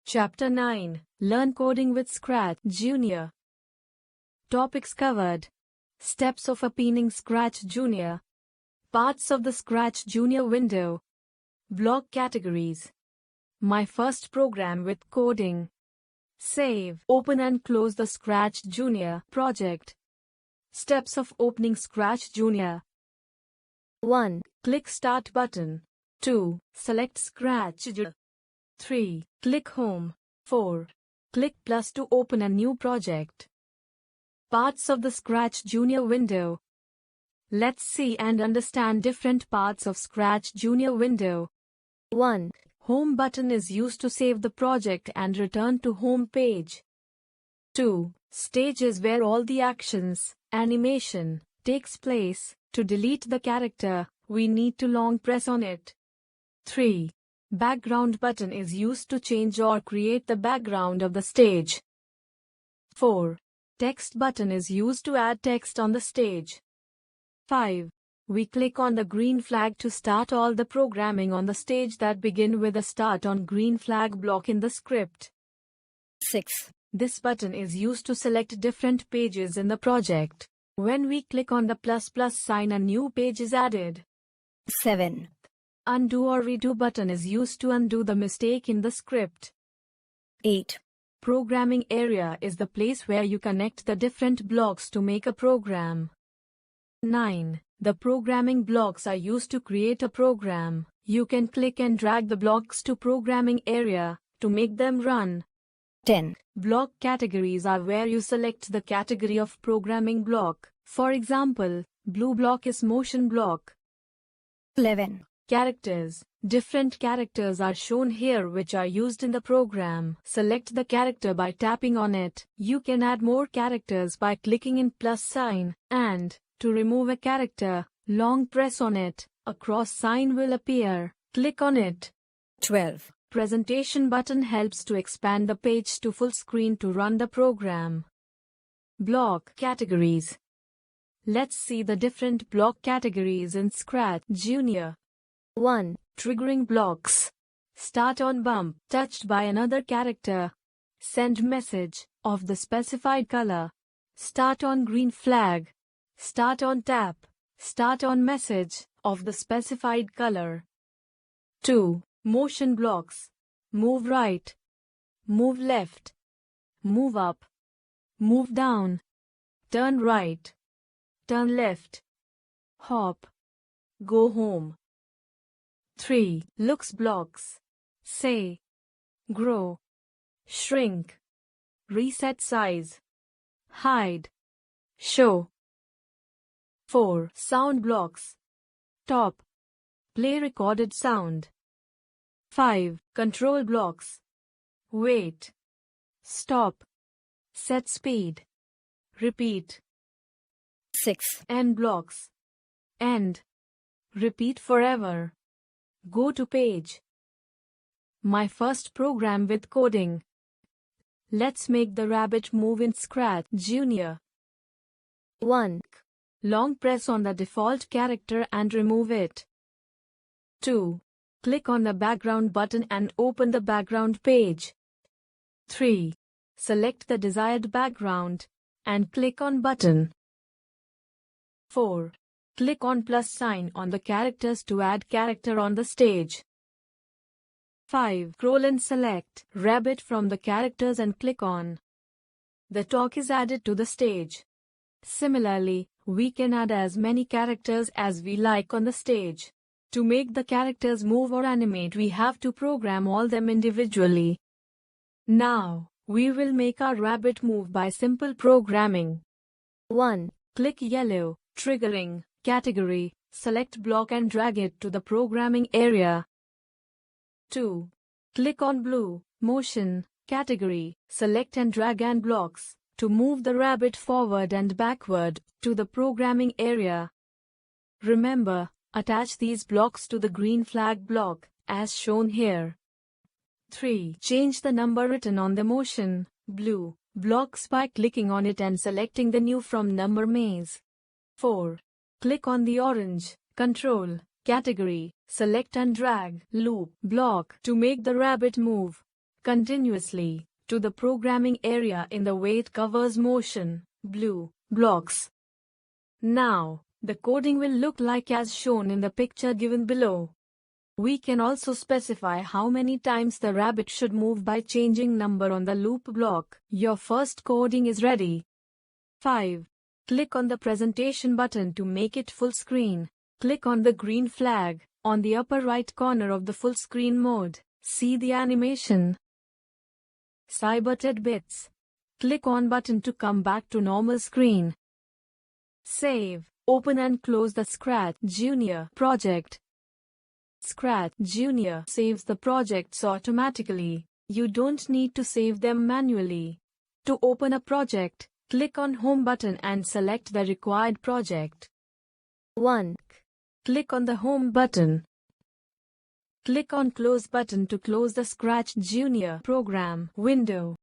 Chapter 9. Learn Coding with ScratchJr. Topics covered. Steps of opening ScratchJr. Parts of the ScratchJr window. Block categories. My first program with coding. Save, open and close the ScratchJr project. Steps of opening ScratchJr. 1. Click Start button. 2. Select ScratchJr. 3. Click Home. 4. Click plus to open a new project. Parts of the ScratchJr window. Let's see and understand different parts of ScratchJr window. 1. Home button is used to save the project and return to home page. 2. Stage is where all the actions, animation, takes place. To delete the character, we need to long press on it. 3. Background button is used to change or create the background of the stage. 4. Text button is used to add text on the stage. 5. We click on the green flag to start all the programming on the stage that begin with a start on green flag block in the script. 6. This button is used to select different pages in the project. When we click on the plus sign, a new page is added. 7. Undo or redo button is used to undo the mistake in the script. 8. Programming area is the place where you connect the different blocks to make a program. 9. The programming blocks are used to create a program. You can click and drag the blocks to programming area to make them run. 10. Block categories are where you select the category of programming block. For example, blue block is motion block. 11. Characters. Different characters are shown here which are used in the program. Select the character by tapping on it. You can add more characters by clicking in plus sign, and to remove a character, long press on it. A cross sign will appear. Click on it. 12. Presentation button helps to expand the page to full screen to run the program. Block categories. Let's see the different block categories in ScratchJr. 1. Triggering blocks. Start on bump, touched by another character. Send message, of the specified color. Start on green flag. Start on tap. Start on message, of the specified color. 2. Motion blocks. Move right. Move left. Move up. Move down. Turn right. Turn left. Hop. Go home. 3. Looks blocks. Say. Grow. Shrink. Reset size. Hide. Show. 4. Sound blocks. Top. Play recorded sound. 5. Control blocks. Wait. Stop. Set speed. Repeat. 6. End blocks. End. Repeat forever. Go to page. My first program with coding. Let's make the rabbit move in ScratchJr. 1. Long press on the default character and remove it. 2. Click on the background button and open the background page. 3. Select the desired background and click on button. 4. Click on plus sign on the characters to add character on the stage. 5. Scroll and select rabbit from the characters and click on. The talk is added to the stage. Similarly, we can add as many characters as we like on the stage. To make the characters move or animate, we have to program all them individually. Now, we will make our rabbit move by simple programming. 1. Click yellow, triggering, category, select block and drag it to the programming area. 2. Click on blue, motion, category, select and drag and blocks, to move the rabbit forward and backward, to the programming area. Remember, attach these blocks to the green flag block, as shown here. 3. Change the number written on the motion, blue, blocks by clicking on it and selecting the new from number maze. 4. Click on the orange, control, category, select and drag, loop, block to make the rabbit move. continuously to the programming area in the way it covers motion blue blocks. Now, the coding will look like as shown in the picture given below. We can also specify how many times the rabbit should move by changing number on the loop block. Your first coding is ready. 5. Click on the presentation button to make it full screen. Click on the green flag on the upper right corner of the full screen mode. See the animation. Cyber tidbits. Click on button to come back to normal screen. Save, open and close the ScratchJr project. ScratchJr saves the projects automatically. You don't need to save them manually. To open a project, click on Home button and select the required project. 1. Click on the Home button. Click on Close button to close the ScratchJr program window.